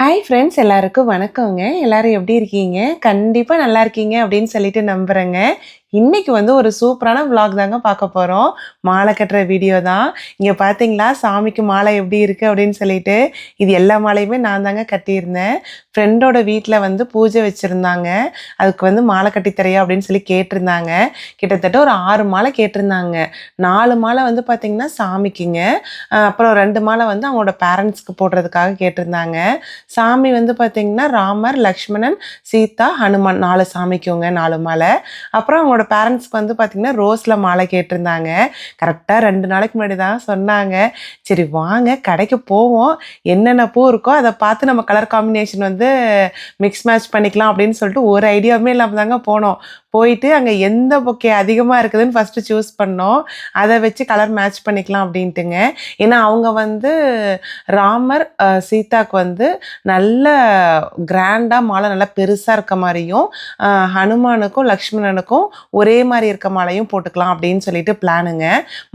Hi friends எல்லாருக்கும் வணக்கங்க. எல்லாரும் எப்படி இருக்கீங்க? கண்டிப்பா நல்லா இருக்கீங்க அப்படின்னு சொல்லிட்டு நம்புறேங்க. இன்னைக்கு வந்து ஒரு சூப்பரான விளாக் தாங்க பார்க்க போறோம். மாலை கட்டுற வீடியோ தான். இங்க பார்த்தீங்களா, சாமிக்கு மாலை எப்படி இருக்கு அப்படின்னு சொல்லிட்டு. இது எல்லா மாலையுமே நான் தாங்க கட்டியிருந்தேன். ஃப்ரெண்டோட வீட்ல வந்து பூஜை வச்சிருந்தாங்க. அதுக்கு வந்து மாலை கட்டி தரியா அப்படின்னு சொல்லி கேட்டிருந்தாங்க. கிட்டத்தட்ட ஒரு 6 மாலை கேட்டிருந்தாங்க. 4 மாலை வந்து பார்த்தீங்கன்னா சாமிக்குங்க. அப்புறம் 2 மாலை வந்து அவங்களோட பேரண்ட்ஸ்க்கு போடுறதுக்காக கேட்டிருந்தாங்க. சாமி வந்து பார்த்தீங்கன்னா ராமர், லக்ஷ்மணன், சீதா, ஹனுமான் 4 சாமிக்குங்க 4 மாலை. அப்புறம் அவங்களோட பேரண்ட்ஸ்க்கு வந்து பார்த்தீங்கன்னா ரோஸ்ல மாலை கேட்டிருந்தாங்க. கரெக்டா 2 நாளைக்கு முன்னாடி தான் சொன்னாங்க. சரி வாங்க கடைக்கு போவோம். என்னென்ன பூ இருக்கோ அத பார்த்து நம்ம கலர் காம்பினேஷன் வந்து மிக்ஸ் மேட்ச் பண்ணிக்கலாம் அப்படின்னு சொல்லிட்டு ஒரு ஐடியாவுமே இல்லாம தாங்க போனோம். போயிட்டு அங்க எந்த பொக்கே அதிகமா இருக்குதுன்னு ஃபர்ஸ்ட்டு சூஸ் பண்ணோம். அத வச்சு கலர் மேட்ச் பண்ணிக்கலாம் அப்படின்ட்டுங்க. ஏன்னா அவங்க வந்து ராமர், சீதாக்கு வந்து நல்ல கிராண்டா மாலை நல்லா பெருசா இருக்க மாரியும், ஹனுமானுக்கும், லக்ஷ்மணனுக்கும் ஒரே மாரி இருக்க மாலையும் போட்டுக்கலாம் அப்படின்னு சொல்லிட்டு பிளானுங்க.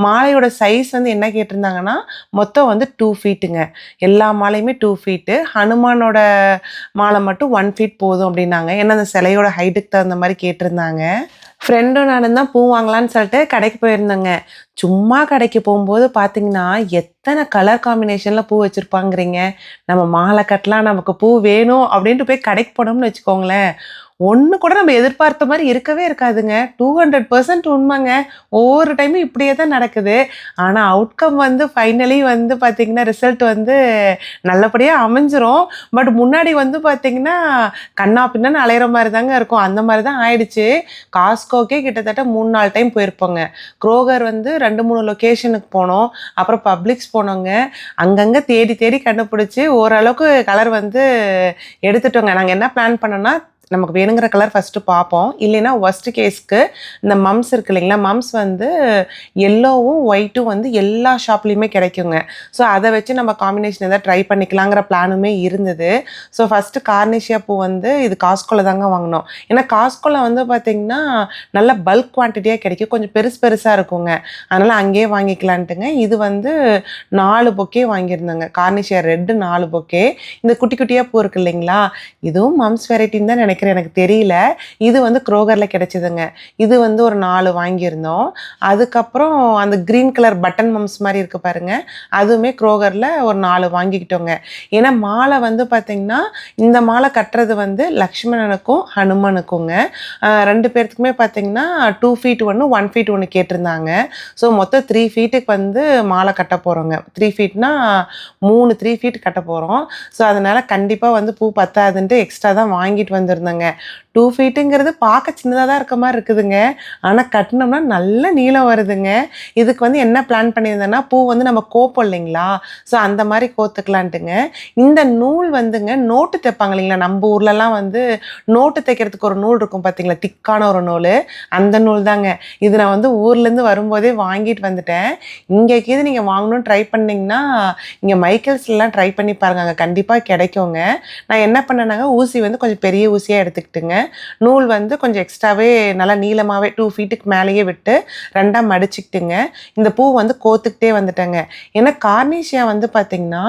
மாலையோட சைஸ் வந்து என்ன கேட்டிருந்தாங்கன்னா, மொத்தம் வந்து 2 ஃபீட்டுங்க. எல்லா மாலையுமே 2 ஃபீட்டு. ஹனுமானோட மாலை மட்டும் 1 ஃபீட் போதும் அப்படின்னாங்க. ஏன்னா அந்த சிலையோட ஹைட்டுக்கு தகுந்த மாரி கேட்டிருந்தாங்க. ஃப்ரெண்டும் நானும் தான் பூ வாங்கலான்னு சொல்லிட்டு கடைக்கு போயிருந்தேங்க. சும்மா கடைக்கு போகும்போது பார்த்தீங்கன்னா, எத்தனை கலர் காம்பினேஷன்ல பூ வச்சிருப்பாங்கிறீங்க. நம்ம மாலை கட்டலாம், நமக்கு பூ வேணும் அப்படின்ட்டு போய் கடைக்கு போனோம்னு வச்சுக்கோங்களேன், ஒண்ணு கூட நம்ம எதிர்பார்த்த மாரி இருக்கவே இருக்காதுங்க. 200% உண்மைங்க. ஒவ்வொரு டைமும் இப்படியே தான் நடக்குது. ஆனா அவுட்கம் வந்து ஃபைனலி வந்து பார்த்தீங்கன்னா, ரிசல்ட் வந்து நல்லபடியா அமைஞ்சிரும். பட் முன்னாடி வந்து பார்த்தீங்கன்னா, கன்னா பின்னான்னு அலையிற மாரி தாங்க இருக்கும். அந்த மாரி தான் ஆயிடுச்சு. காஸ்ட்கோக்கே கிட்டத்தட்ட 3, 4 டைம் போயிருப்போங்க. குரோகர் வந்து 2, 3 லொகேஷனுக்கு போனோம். அப்புறம் பப்ளிக்ஸ் போனோங்க. அங்கங்க தேடி தேடி கண்டுபிடிச்சு ஓரளவுக்கு கலர் வந்து எடுத்துட்டோங்க. நாங்க என்ன பிளான் பண்ணோம்னா, நமக்கு வேணுங்கிற கலர் ஃபர்ஸ்ட்டு பார்ப்போம். இல்லைன்னா வொர்ஸ்ட் கேஸ்க்கு இந்த மம்ஸ் இருக்கு இல்லைங்களா? மம்ஸ் வந்து எல்லோவும், ஒயிட்டும் வந்து எல்லா ஷாப்லேயுமே கிடைக்குங்க. ஸோ அதை வச்சு நம்ம காம்பினேஷன் எதாவது ட்ரை பண்ணிக்கலாங்கிற பிளானுமே இருந்தது. ஸோ ஃபஸ்ட்டு கார்னிஷியா பூ வந்து இது காஸ்கோல தாங்க வாங்கினோம். ஏன்னா காஸ்கோல வந்து பார்த்திங்கன்னா நல்ல பல்க் குவான்டிட்டியாக கிடைக்கும். கொஞ்சம் பெருசு பெருசாக இருக்குங்க. அதனால் அங்கேயே வாங்கிக்கலான்ட்டுங்க. இது வந்து 4 பொக்கே வாங்கியிருந்தோங்க. கார்னிஷியா ரெட்டு 4 பொக்கே. இந்த குட்டி குட்டியாக பூ இருக்கு இல்லைங்களா? இதுவும் மம்ஸ் வெரைட்டின்னு தான் நினைக்கிறேன், எனக்கு தெரியல. இது வந்து குரோகரில் கிடைச்சிதுங்க. இது வந்து ஒரு 4 வாங்கியிருந்தோம். அதுக்கப்புறம் அந்த க்ரீன் கலர் பட்டன் மம்ஸ் மாதிரி இருக்குது பாருங்க, அதுவுமே குரோகரில் ஒரு 4 வாங்கிக்கிட்டோங்க. ஏன்னா மாலை வந்து பார்த்திங்கன்னா, இந்த மாலை கட்டுறது வந்து லக்ஷ்மணனுக்கும் ஹனுமனுக்குங்க. 2 பேர்த்துக்குமே பார்த்திங்கன்னா 2 ஃபீட் ஒன்று, 1 ஃபீட் ஒன்று கேட்டிருந்தாங்க. ஸோ மொத்தம் 3 ஃபீட்டுக்கு வந்து மாலை கட்ட போகிறோங்க. 3 ஃபீட்னா 3 ஃபீட் கட்ட போகிறோம். ஸோ அதனால் கண்டிப்பாக வந்து பூ பத்தாதுன்ட்டு எக்ஸ்ட்ரா தான் வாங்கிட்டு வந்திருந்தோங்க. 2 ஃபீட்டுங்கிறது பார்க்க சின்னதாக தான் இருக்க மாதிரி இருக்குதுங்க. ஆனால் கட்டினோம்னா நல்ல நீளம் வருதுங்க. இதுக்கு வந்து என்ன பிளான் பண்ணியிருந்தேன்னா, பூ வந்து நம்ம கோப்போம் இல்லைங்களா? ஸோ அந்த மாதிரி கோத்துக்கலான்ட்டுங்க. இந்த நூல் வந்துங்க நோட்டு தைப்பாங்க இல்லைங்களா? நம்ம ஊர்லலாம் வந்து நோட்டு தைக்கிறதுக்கு ஒரு நூல் இருக்கும் பார்த்தீங்களா? திக்கான ஒரு நூல். அந்த நூல் தாங்க. இது நான் வந்து ஊர்லேருந்து வரும்போதே வாங்கிட்டு வந்துட்டேன். இங்கேக்கு இது நீங்கள் வாங்கணும்னு ட்ரை பண்ணிங்கன்னா, இங்கே மைக்கேல்ஸ்லாம் ட்ரை பண்ணி பாருங்க, அங்கே கண்டிப்பாக கிடைக்குங்க. நான் என்ன பண்ணேனாங்க, ஊசி வந்து கொஞ்சம் பெரிய ஊசியாக எடுத்துக்கிட்டுங்க, நூல் வந்து கொஞ்சம் எக்ஸ்ட்ராவே நல்லா நீளமாகவே 2 ஃபீட்டுக்கு மேலேயே விட்டு 2ஆக மடிச்சுக்கிட்டுங்க, இந்த பூ வந்து கோத்துக்கிட்டே வந்துட்டேங்க. ஏன்னா கார்னிஷியா வந்து பார்த்திங்கன்னா,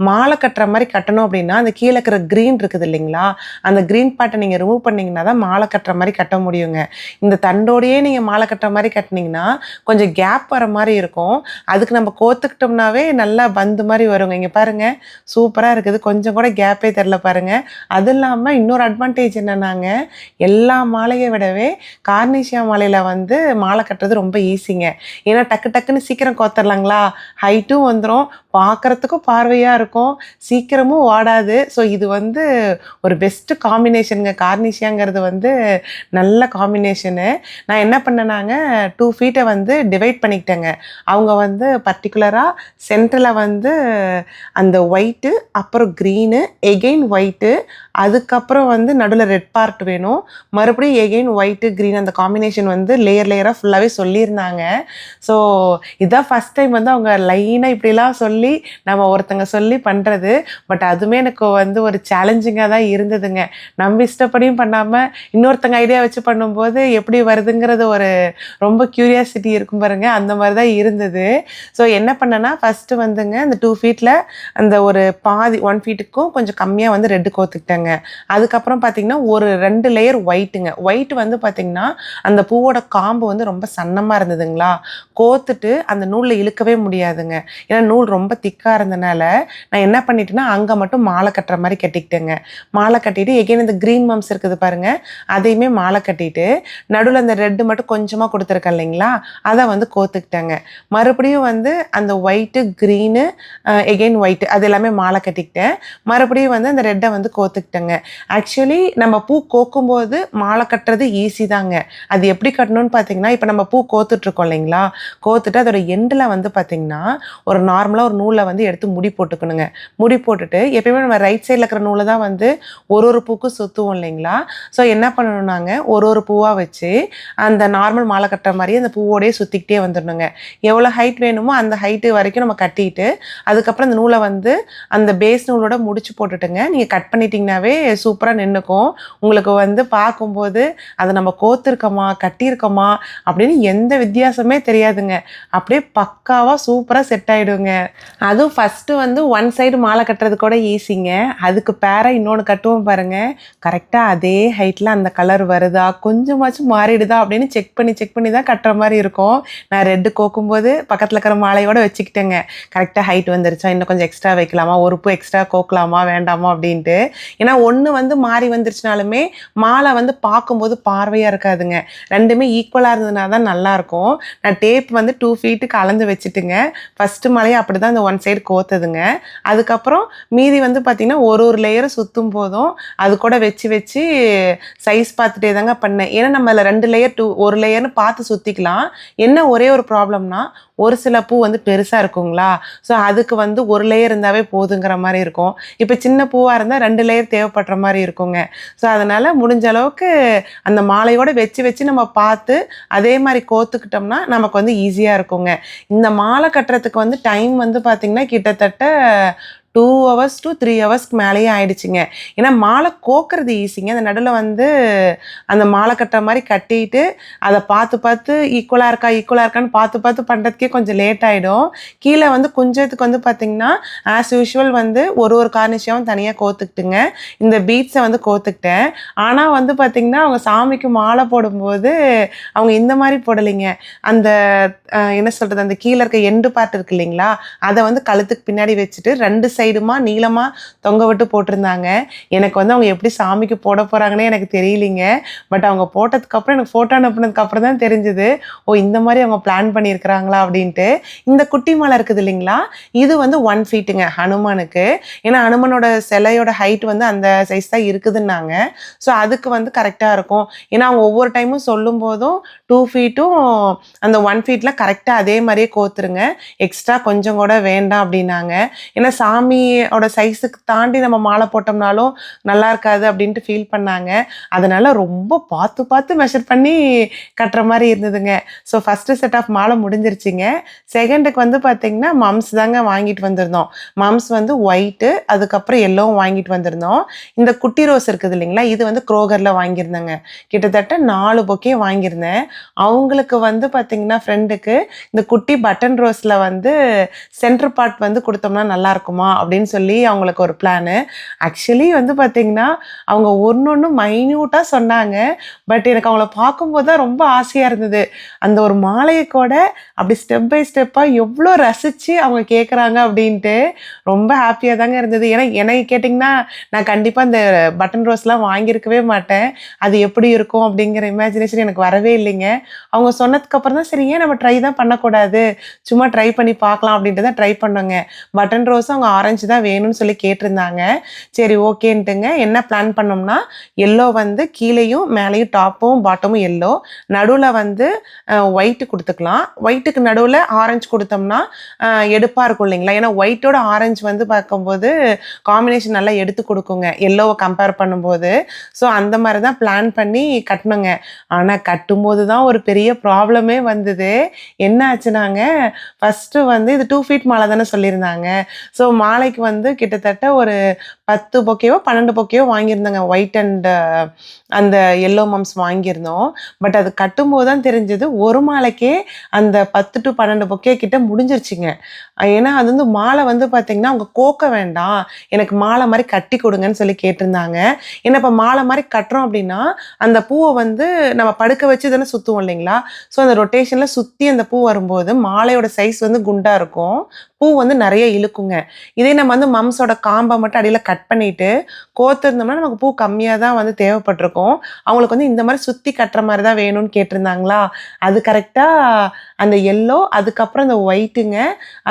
மாலை கட்டுற மாதிரி கட்டணும் அப்படின்னா, அந்த கீழே இருக்கிற க்ரீன் இருக்குது இல்லைங்களா? அந்த க்ரீன் பார்ட்டை நீங்கள் ரிமூவ் பண்ணிங்கன்னா தான் மாலை கட்டுற மாதிரி கட்ட முடியுங்க. இந்த தண்டோடையே நீங்கள் மாலை கட்டுற மாதிரி கட்டினீங்கன்னா கொஞ்சம் கேப் வர மாதிரி இருக்கும். அதுக்கு நம்ம கோத்துக்கிட்டோம்னாவே நல்லா பந்து மாதிரி வருங்க. இங்கே பாருங்கள், சூப்பராக இருக்குது. கொஞ்சம் கூட கேப்பே தெரில பாருங்கள். அது இல்லாமல் இன்னொரு அட்வான்டேஜ் என்னன்னாங்க, எல்லா மாலையை விடவே கார்னிஷியா மாலையில் வந்து மாலை கட்டுறது ரொம்ப ஈஸிங்க. ஏன்னா டக்கு டக்குன்னு சீக்கிரம் கோத்தரலாங்களா? ஹைட்டும் வந்துடும், பார்க்குறதுக்கும் பார்வையாக இருக்கும், சீக்கிரமும் ஓடாது. ஸோ இது வந்து ஒரு பெஸ்ட்டு காம்பினேஷனுங்க. கார்னிஷியாங்கிறது வந்து நல்ல காம்பினேஷனு. நான் என்ன பண்ணேனாங்க, 2 ஃபீட்டை வந்து டிவைட் பண்ணிக்கிட்டேங்க. அவங்க வந்து பர்டிகுலராக சென்டரில் வந்து அந்த ஒயிட்டு, அப்புறம் க்ரீனு, எகெயின் ஒயிட்டு, அதுக்கப்புறம் வந்து நடுவில் ரெட் பார்ட் வேணும், மறுபடியும் எகெயின் ஒயிட்டு, க்ரீன் அந்த காம்பினேஷன் வந்து லேயராக ஃபுல்லாகவே சொல்லியிருந்தாங்க. ஸோ இதான் ஃபஸ்ட் டைம் வந்து அவங்க லைனாக இப்படிலாம் சொல்லி ஆக்சுவலி நம்ம ஒருத்தங்க சொல்லி பண்ணுறது. பட் அதுவுமே எனக்கு வந்து ஒரு சேலஞ்சிங்காக தான் இருந்ததுங்க. நம்ம இஷ்டப்படியும் பண்ணாமல் இன்னொருத்தங்க ஐடியா வச்சு பண்ணும்போது எப்படி வருதுங்கிறது ஒரு ரொம்ப க்யூரியாசிட்டி இருக்கும் பாருங்க, அந்த மாதிரி தான் இருந்தது. ஸோ என்ன பண்ணேன்னா ஃபஸ்ட்டு வந்துங்க அந்த 2 ஃபீட்டில் அந்த ஒரு பாதி 1 ஃபீட்டுக்கும் கொஞ்சம் கம்மியாக வந்து ரெட்டு கோத்துக்கிட்டேங்க. அதுக்கப்புறம் பார்த்திங்கன்னா ஒரு 2 லேயர் ஒயிட்டுங்க. ஒயிட் வந்து பார்த்திங்கன்னா அந்த பூவோட காம்பு வந்து ரொம்ப சன்னமாக இருந்ததுங்களா, கோத்துட்டு அந்த நூலில் இழுக்கவே முடியாதுங்க. ஏன்னா நூல் ரொம்ப திக்காக இருந்தனால நான் என்ன பண்ணிட்டேன்னா அங்கே மட்டும் மாலை கட்டுற மாதிரி கட்டிக்கிட்டேங்க. மாலை கட்டிட்டு எகெயின் இந்த க்ரீன் மம்ஸ் இருக்குது பாருங்கள், அதையுமே மாலை கட்டிட்டு நடுவில் அந்த ரெட்டு மட்டும் கொஞ்சமாக கொடுத்துருக்கேன் இல்லைங்களா, அதை வந்து கோத்துக்கிட்டேங்க. மறுபடியும் வந்து அந்த ஒயிட்டு க்ரீனு எகெயின் ஒயிட்டு அது எல்லாமே மாலை கட்டிக்கிட்டேன். மறுபடியும் வந்து அந்த ரெட்டை வந்து கோத்துக்கிட்டேங்க. ஆக்சுவலி நம்ம பூ கோக்கும்போது மாலை கட்டுறது ஈஸி தாங்க. அது எப்படி கட்டணும்னு பார்த்தீங்கன்னா, இப்போ நம்ம பூ கோத்துட்ருக்கோம் இல்லைங்களா, கோத்துட்டு அதோட எண்டில் வந்து பார்த்திங்கன்னா ஒரு நார்மலாக ஒரு நூலை வந்து எடுத்து முடி போட்டுக்கணுங்க. முடி போட்டுட்டு எப்பயுமே நம்ம ரைட் சைடில் இருக்கிற நூலை தான் வந்து ஒரு பூக்கும் சுற்றுவோம் இல்லைங்களா. ஸோ என்ன பண்ணணுன்னாங்க, ஒரு பூவாக வச்சு அந்த நார்மல் மாலை கட்டுற மாதிரியே அந்த பூவோடையே சுற்றிக்கிட்டே வந்துடணுங்க. எவ்வளோ ஹைட் வேணுமோ அந்த ஹைட்டு வரைக்கும் நம்ம கட்டிட்டு அதுக்கப்புறம் அந்த நூலை வந்து அந்த பேஸ் நூலோட முடிச்சு போட்டுட்டுங்க நீங்கள் கட் பண்ணிட்டீங்கன்னாவே சூப்பராக நின்றுக்கும். உங்களுக்கு வந்து பார்க்கும்போது அதை நம்ம கோத்துருக்கோமா கட்டியிருக்கோமா அப்படின்னு எந்த வித்தியாசமே தெரியாதுங்க. அப்படியே பக்காவாக சூப்பராக செட் ஆகிடுங்க. அதுவும் ஃபஸ்ட்டு வந்து ஒன் சைடு மாலை கட்டுறது கூட ஈஸிங்க. அதுக்கு பேராக இன்னொன்று கட்டுவோம் பாருங்கள், கரெக்டாக அதே ஹைட்டில் அந்த கலர் வருதா கொஞ்சமாச்சும் மாறிடுதா அப்படின்னு செக் பண்ணி தான் கட்டுற மாதிரி இருக்கும். நான் ரெட்டு கோக்கும்போது பக்கத்தில் இருக்கிற மாலையோடு வச்சுக்கிட்டேங்க. கரெக்டாக ஹைட் வந்துருச்சா, இன்னும் கொஞ்சம் எக்ஸ்ட்ரா வைக்கலாமா, ஒரு பூ எக்ஸ்ட்ரா கோக்கலாமா வேண்டாமா அப்படின்ட்டு. ஏன்னா ஒன்று வந்து மாறி வந்துருச்சுனாலுமே மாலை வந்து பார்க்கும்போது பார்வையாக இருக்காதுங்க. ரெண்டுமே ஈக்குவலாக இருந்ததுனா தான் நல்லாயிருக்கும். நான் டேப் வந்து 2 ஃபீட்டுக்கு அளந்து வச்சுட்டுங்க ஃபஸ்ட்டு மாலையை அப்படி தான் அந்த ஒன் சைடு கோத்துதுங்க. அதுக்கப்புறம் மீதி வந்து பார்த்திங்கன்னா ஒரு லேயரும் சுற்றும் போதும் அது கூட வச்சு சைஸ் பார்த்துட்டே தாங்க பண்ணேன். ஏன்னா நம்ம அதில் 2 லேயர் ஒரு லேயர்னு பார்த்து சுற்றிக்கலாம். என்ன ஒரே ஒரு ப்ராப்ளம்னா ஒரு சில பூ வந்து பெருசாக இருக்குங்களா, ஸோ அதுக்கு வந்து ஒரு லேயர் இருந்தாவே போதுங்கிற மாதிரி இருக்கும். இப்போ சின்ன பூவாக இருந்தால் 2 லேயர் தேவைப்படுற மாதிரி இருக்குங்க. ஸோ அதனால் முடிஞ்ச அளவுக்கு அந்த மாலையோடு வச்சு நம்ம பார்த்து அதே மாதிரி கோத்துக்கிட்டோம்னா நமக்கு வந்து ஈஸியாக இருக்குங்க. இந்த மாலை கட்டுறதுக்கு வந்து டைம் வந்து பார்த்திங்கன்னா கிட்டத்தட்ட 2 hours to 3 ஹவர்ஸ்க்கு மேலேயே ஆயிடுச்சுங்க. ஏன்னா மாலை கோக்கிறது ஈஸிங்க. அந்த நடுவில் வந்து அந்த மாலை கட்டுற மாதிரி கட்டிட்டு அதை பார்த்து ஈக்குவலாக இருக்கான்னு பார்த்து பண்ணுறதுக்கே கொஞ்சம் லேட் ஆகிடும். கீழே வந்து குஞ்சத்துக்கு வந்து பார்த்திங்கன்னா ஆஸ் யூஷுவல் வந்து ஒரு கார்னிஷாவும் தனியாக கோத்துக்கிட்டுங்க இந்த பீட்ஸை வந்து கோத்துக்கிட்டேன். ஆனால் வந்து பார்த்திங்கன்னா அவங்க சாமிக்கு மாலை போடும்போது அவங்க இந்த மாதிரி போடலைங்க. அந்த என்ன சொல்கிறது, அந்த கீழே இருக்க எண்டு பார்ட் இருக்கு இல்லைங்களா, அதை வந்து கழுத்துக்கு பின்னாடி வச்சுட்டு 2 சைடுமா நீளமாக தொங்க விட்டு போட்டிருந்தாங்க. எனக்கு வந்து அவங்க எப்படி சாமிக்கு போட போகிறாங்கன்னே எனக்கு தெரியலிங்க. பட் அவங்க போட்டதுக்கப்புறம் எனக்கு ஃபோட்டோ அனுப்புனதுக்கப்புறம் தான் தெரிஞ்சுது, ஓ இந்த மாதிரி அவங்க பிளான் பண்ணியிருக்கிறாங்களா அப்படின்ட்டு. இந்த குட்டி மாலை இருக்குது இல்லைங்களா, இது வந்து 1 ஃபீட்டுங்க ஹனுமானுக்கு. ஏன்னா ஹனுமனோட சிலையோட ஹைட் வந்து அந்த சைஸ் தான் இருக்குதுன்னாங்க. ஸோ அதுக்கு வந்து கரெக்டாக இருக்கும். ஏன்னா அவங்க ஒவ்வொரு டைமும் சொல்லும் போதும் 2 ஃபீட்டும் அந்த 1 ஃபீட்டில் கரெக்டாக அதே மாதிரியே கோத்துருங்க, எக்ஸ்ட்ரா கொஞ்சம் கூட வேண்டாம் அப்படின்னாங்க. ஏன்னா சாமியோட சைஸுக்கு தாண்டி நம்ம மாலை போட்டோம்னாலும் நல்லா இருக்காது அப்படின்ட்டு ஃபீல் பண்ணாங்க. அதனால் ரொம்ப பார்த்து மெஷர் பண்ணி கட்டுற மாதிரி இருந்ததுங்க. ஸோ ஃபஸ்ட்டு செட் ஆஃப் மாலை முடிஞ்சிருச்சுங்க. செகண்டுக்கு வந்து பார்த்திங்கன்னா மம்ஸ் தாங்க வாங்கிட்டு வந்திருந்தோம். மம்ஸ் வந்து ஒயிட்டு அதுக்கப்புறம் எல்லோவும் வாங்கிட்டு வந்திருந்தோம். இந்த குட்டி ரோஸ் இருக்குது இல்லைங்களா, இது வந்து க்ரோகரில் வாங்கியிருந்தேங்க. கிட்டத்தட்ட 4 பொக்கே வாங்கியிருந்தேன். அவங்களுக்கு வந்து பார்த்திங்கன்னா ஃப்ரெண்டுக்கு இந்த குட்டி பட்டன் ரோஸில் வந்து சென்டர் பார்ட் வந்து கொடுத்தோம்னா நல்லாயிருக்குமா அப்படின்னு சொல்லி அவங்களுக்கு ஒரு பிளானு. ஆக்சுவலி வந்து பார்த்திங்கன்னா அவங்க ஒன்று மைன்யூட்டாக சொன்னாங்க. பட் எனக்கு அவங்கள பார்க்கும்போது தான் ரொம்ப ஆசையாக இருந்தது. அந்த ஒரு மாலையை கூட அப்படி ஸ்டெப் பை ஸ்டெப்பாக எவ்வளோ ரசித்து அவங்க கேட்குறாங்க அப்படின்ட்டு ரொம்ப ஹாப்பியாக தாங்க இருந்தது. ஏன்னா என்னை கேட்டிங்கன்னா நான் கண்டிப்பாக அந்த பட்டன் ரோஸ்லாம் வாங்கியிருக்கவே மாட்டேன். அது எப்படி இருக்கும் அப்படிங்கிற இமேஜினேஷன் எனக்கு வரவே இல்லைங்க. அவங்க சொன்னதுக்கப்புறம் தான் சரி ஏன் நம்ம ட்ரை தான் பண்ணக்கூடாது, சும்மா ட்ரை பண்ணி பார்க்கலாம் அப்படின்ட்டு தான் ட்ரை பண்ணோங்க. பட்டன் ரோஸும் அவங்க ஆரஞ்சு தான் வேணும்னு சொல்லி கேட்டிருந்தாங்க. சரி ஓகேன்ட்டுங்க என்ன பிளான் பண்ணோம்னா, எல்லோ வந்து கீழேயும் மேலேயும் டாப்பும் பாட்டமும் எல்லோ, நடுவுல வந்து ஒயிட் குடுத்துக்கலாம். ஒயிட்டுக்கு நடுவுல ஆரஞ்சு குடுத்தோம்னா, எடுப்பா இருக்கும் இல்லைங்களா? ஏன்னா ஒயிட்டோட ஆரஞ்சு வந்து பார்க்கும்போது காம்பினேஷன் நல்லா எடுத்து குடுக்குங்க. எல்லோவ கம்பேர் பண்ணும்போது. ஸோ அந்த மாரி தான் பிளான் பண்ணி கட்டுனோங்க. ஆனா கட்டும்போது தான் ஒரு பெரிய ப்ராப்ளமே வந்தது. என்ன ஆச்சுனாங்க, ஃபர்ஸ்ட்டு வந்து இது 2 ஃபீட் மாலை தானே சொல்லியிருந்தாங்க. ஸோ மாலைக்கு வந்து கிட்டத்தட்ட ஒரு 10 பொக்கேவோ, 12 பொக்கேவோ வாங்கியிருந்தேங்க. ஒயிட் அண்ட் அந்த எல்லோ மம்ஸ் வாங்கியிருந்தோம். பட் அது கட்டும்போது தான் தெரிஞ்சது, ஒரு மாலைக்கே அந்த 10 டூ 12 பொக்கே கிட்ட முடிஞ்சிருச்சுங்க. ஏன்னா அது வந்து மாலை வந்து பார்த்தீங்கன்னா, அவங்க கோக்க வேண்டாம். எனக்கு மாலை மாரி கட்டி குடுங்கன்னு சொல்லி கேட்டிருந்தாங்க. ஏன்னா இப்ப மாலை மாரி கட்டுறோம் அப்படின்னா, அந்த பூவ வந்து நம்ம படுக்க வச்சு தானே சுத்துவோம் இல்லைங்களா? ஸோ அந்த ரொட்டேஷன்ல சுத்தி அந்த பூ வரும்போது, மாலையோட சைஸ் வந்து குண்டா இருக்கும். பூ வந்து நெறைய இழுக்குங்க. இதே நம்ம வந்து மம்ஸோட காம்ப மட்டும் அடியில கட் பண்ணிட்டு, கோத்திருந்தோம்னா நமக்கு பூ கம்மியா தான் வந்து தேவைப்பட்டுருக்கும். அவங்களுக்கு வந்து இந்த மாரி சுத்தி கட்டுற மாரி தான் வேணும்னு கேட்டிருந்தாங்களா, அது கரெக்ட்டா அந்த எல்லோ, அதுக்கப்புறம் அந்த ஒயிட்டுங்க,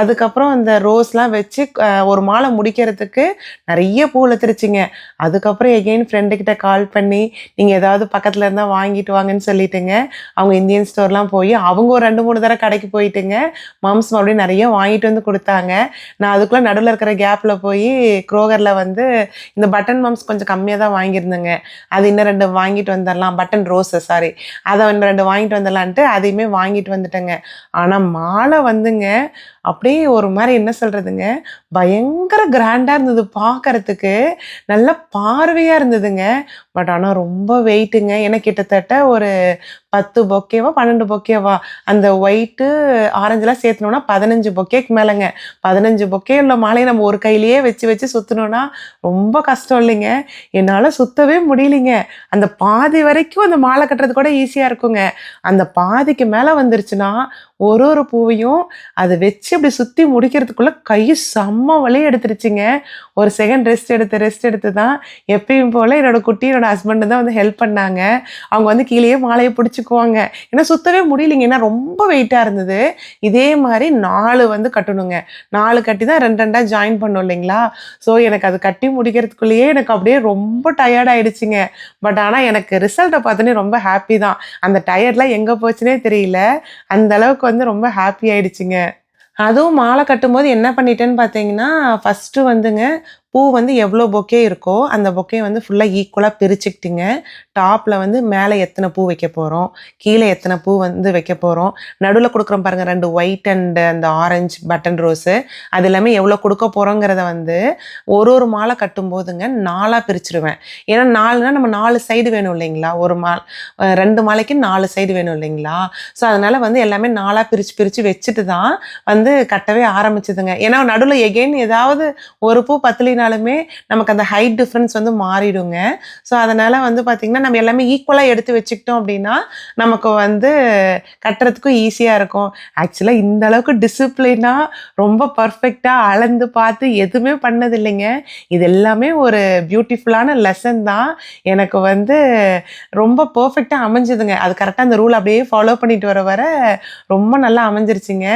அதுக்கப்புறம் அந்த ரோஸ்லாம் வச்சு ஒரு மாலை முடிக்கிறதுக்கு நெறைய பூ இழுத்துருச்சுங்க. அதுக்கப்புறம் எகைன் ஃப்ரெண்டு கிட்ட கால் பண்ணி, நீங்க ஏதாவது பக்கத்துல இருந்தா வாங்கிட்டு வாங்கன்னு சொல்லிட்டுங்க, அவங்க இந்தியன் ஸ்டோர்லாம் போய் அவங்க ஒரு 2, 3 தடவ கடைக்கு போயிட்டுங்க, மம்ஸ் மறுபடியும் நெறைய வாங்கிட்டு வந்து குடுத்தாங்க. நான் அதுக்குள்ள நடுவுல இருக்கிற கேப்ல போயி குரோகர்ல வந்து இந்த பட்டன் மம்ஸ் கொஞ்சம் கம்மியா தான் வாங்கியிருந்தேங்க. அது இன்னும் 2 வாங்கிட்டு வந்துரலாம். Button rose sorry. அத இன்னும் 2 வாங்கிட்டு வந்துரலான்ட்டு அதையுமே வாங்கிட்டு வந்துட்டேங்க. ஆனா மாலை வந்துங்க, அப்படியே ஒரு மாரி என்ன சொல்றதுங்க, பயங்கர கிராண்டா இருந்தது பார்க்கறதுக்கு. நல்ல பார்வையா இருந்ததுங்க. பட் ஆனா ரொம்ப வெயிட்டுங்க. ஏன்னா கிட்டத்தட்ட ஒரு 10 பொக்கேவா, 12 பொக்கேவா, அந்த ஒயிட்டு, ஆரஞ்சுலாம் சேர்த்துனோம்னா 15 பொக்கேக்கு மேலங்க. 15 பொக்கே உள்ள மாலைய நம்ம ஒரு கையிலேயே வச்சு வச்சு சுத்துனோம்னா, ரொம்ப கஷ்டம் இல்லைங்க. என்னால சுத்தவே முடியலைங்க. அந்த பாதி வரைக்கும் அந்த மாலை கட்டுறது கூட ஈஸியா இருக்குங்க. அந்த பாதிக்கு மேல வந்துருச்சுன்னா, ஒரு ஒரு பூவையும் அத வச்சு அப்படி சுத்தி முடிக்கிறதுக்குள்ள கை செம்ம வலி எடுத்துருச்சுங்க. ஒரு செகண்ட் ரெஸ்ட் எடுத்து தான் எப்பயும் போல என்னோட குட்டி, என்னோட ஹஸ்பண்ட் தான் வந்து ஹெல்ப் பண்ணாங்க. அவங்க வந்து கீழேயே மாலைய பிடிச்சுக்குவாங்க. ஏன்னா சுத்தவே முடியலைங்க. ஏன்னா ரொம்ப வெயிட்டா இருந்தது. இதே மாரி 4 வந்து கட்டணுங்க. 4 கட்டி தான் 2 2டா ஜாயின் பண்ணோம் இல்லைங்களா? ஸோ எனக்கு அது கட்டி முடிக்கிறதுக்குள்ளேயே எனக்கு அப்படியே ரொம்ப டயர்ட் ஆயிடுச்சுங்க. பட் ஆனா எனக்கு ரிசல்ட்ட பார்த்தோனே ரொம்ப ஹாப்பி தான். அந்த டயர்ட்லாம் எங்க போச்சுன்னே தெரியல. அந்த அளவுக்கு வந்து ரொம்ப ஹாப்பி ஆயிடுச்சுங்க. அதுவும் மாலை கட்டும்போது என்ன பண்ணிட்டேன்னு பார்த்தீங்கன்னா, ஃபர்ஸ்ட்டு வந்துங்க, பூ வந்து எவ்வளோ பொக்கே இருக்கோ, அந்த பொக்கே வந்து ஃபுல்லா ஈக்குவலா பிரிச்சுக்கிட்டுங்க, டாப்ல வந்து மேல எத்தன பூ வைக்க போறோம், கீழ எத்தன பூ வந்து வைக்க போறோம், நடுவுல குடுக்குறோம் பாருங்க 2 ஒயிட் அண்ட் அந்த ஆரஞ்ச் பட்டன் ரோஸு, அது எல்லாமே எவ்வளோ குடுக்க போறோங்கிறத வந்து ஒரு ஒரு மாலை கட்டும்போதுங்க 4ஆ பிரிச்சுருவேன். ஏன்னா 4னா நம்ம 4 சைடு வேணும் இல்லைங்களா? 2 மாலைக்கு 4 சைடு வேணும் இல்லைங்களா? ஸோ அதனால வந்து எல்லாமே 4ஆ பிரிச்சு பிரிச்சு வச்சுட்டு தான் வந்து கட்டவே ஆரம்பிச்சதுங்க. ஏன்னா நடுவுல எகைன் ஏதாவது ஒரு பூ பத்தலினாலுமே நமக்கு அந்த ஹைட் டிஃபரன்ஸ் வந்து மாறிடுங்க. ஸோ அதனால வந்து பார்த்தீங்கன்னா, நம்ம எல்லாமே ஈக்குவலா எடுத்து வச்சுக்கிட்டோம் அப்படின்னா, நமக்கு வந்து கட்டுறதுக்கும் ஈஸியா இருக்கும். ஆக்சுவலா இந்த அளவுக்கு டிசிப்ளினா ரொம்ப பெர்ஃபெக்ட்டா அளந்து பார்த்து எதுவுமே பண்ணது இல்லைங்க. இது எல்லாமே ஒரு பியூட்டிஃபுல்லான லெசன் தான். எனக்கு வந்து ரொம்ப பெர்ஃபெக்ட்டா அமைஞ்சதுங்க. அது கரெக்ட்டா அந்த ரூல் அப்படியே ஃபாலோ பண்ணிட்டு வர வர ரொம்ப நல்லா அமைஞ்சிருச்சுங்க.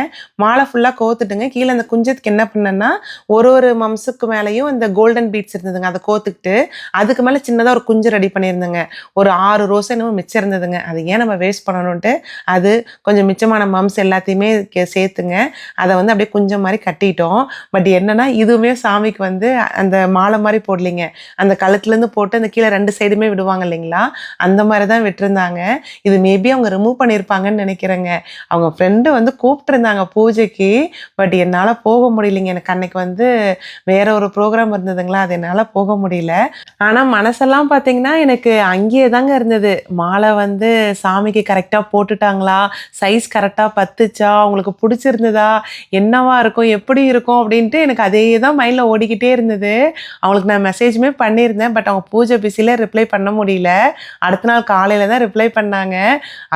மாலை ஃபுல்லா கோத்துட்டுங்க. கீழ அந்த குஞ்சத்துக்கு என்ன பண்ணேன்னா, ஒரு ஒரு மம்ஸுக்கு மேலயும் இந்த கோல்டன் பீட்ஸ் இருந்ததுங்க. அத கோத்துக்கிட்டு, அதுக்கு மேல சின்னதா ஒரு குஞ்சு ரெடி பண்ணியிருந்தேங்க. ஒரு 6 ரோஸோ என்னமோ மிச்சம் இருந்ததுங்க. அது ஏன் நம்ம வேஸ்ட் பண்ணணுன்ட்டு, அது கொஞ்சம் மிச்சமான மம்ஸ் எல்லாத்தையுமே சேர்த்துங்க. அத வந்து அப்படியே குஞ்சம் மாரி கட்டிட்டோம். பட் என்னன்னா, இதுவுமே சாமிக்கு வந்து அந்த மாலை மாரி போடலைங்க. அந்த கழுத்துலேருந்து போட்டு அந்த கீழ 2 சைடுமே விடுவாங்க இல்லைங்களா? அந்த மாரி தான் விட்டிருந்தாங்க. இது மேபி அவங்க ரிமூவ் பண்ணியிருப்பாங்கன்னு நெனைக்கிறேங்க. அவங்க ஃப்ரெண்டு வந்து கூப்ட்டுருந்தாங்க பூஜைக்கு. பட் என்னால போக முடியலைங்க. எனக்கு அன்னைக்கு வந்து வேற ஒரு ப்ரோகிராம் இருந்ததுங்களா, அது என்னால போக முடியல. ஆனா மனசெல்லாம் பார்த்தீங்கன்னா, எனக்கு அங்கேயே தாங்க இருந்தது. மாலை வந்து சாமிக்கு கரெக்ட்டா போட்டுட்டாங்களா? சைஸ் கரெக்ட்டா பத்துச்சா? அவங்களுக்கு புடிச்சிருந்ததா? என்னவா இருக்கும்? எப்படி இருக்கும்? அப்படின்ட்டு எனக்கு அதே தான் மைண்ட்ல ஓடிக்கிட்டே இருந்தது. அவங்களுக்கு நான் மெசேஜுமே பண்ணியிருந்தேன். பட் அவங்க பூஜை பிஸில ரிப்ளை பண்ண முடியல. அடுத்த நாள் காலையில தான் ரிப்ளை பண்ணாங்க.